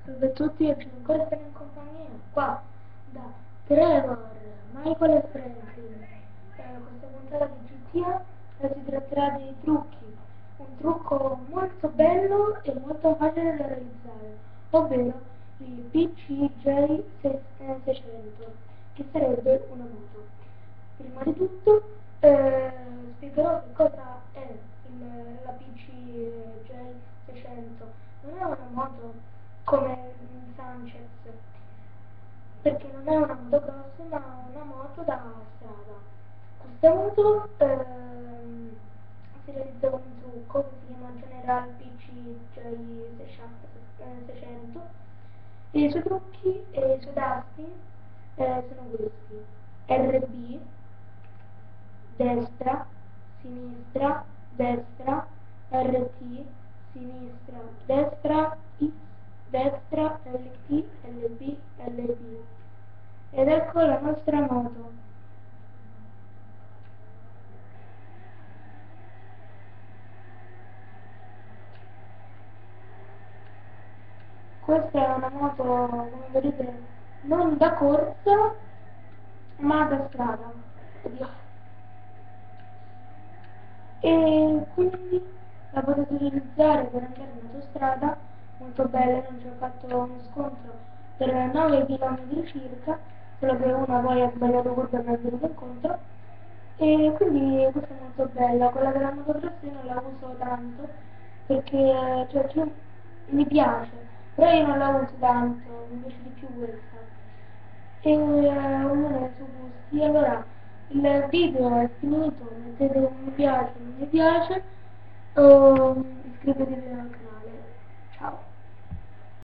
Salve a tutti e ancora siamo in compagnia qua da Trevor, Michael e Franklin. Questa puntata di GTA si tratterà dei trucchi, un trucco molto bello e molto facile da realizzare, ovvero il PCJ600, che sarebbe una moto. Prima di tutto spiegherò che cosa è la PCJ600. Non è una moto come Sanchez, perché non è una motocross ma una moto da strada. Questa moto si realizza con un trucco che si chiama General PCJ600 e i suoi trucchi e i suoi tasti sono questi: RB, destra, sinistra, destra, RT, sinistra, destra, X, destra, LT, LB, LB. Ed ecco la nostra moto. Questa è una moto, come vedete, non da corsa, ma da strada. Oddio. E quindi la potete utilizzare per andare in autostrada, molto bella. Non ci ho fatto uno scontro per 9 km circa, solo che una poi ha sbagliato curva e mi è venuto incontro, e quindi questa è molto bella. Quella della motocross io non la uso tanto perché mi piace, però io non la uso tanto, mi piace di più questa. E ognuno ha i suoi gusti. Allora, il video è finito, mettete un mi piace, un mi piace, o iscrivetevi al canale.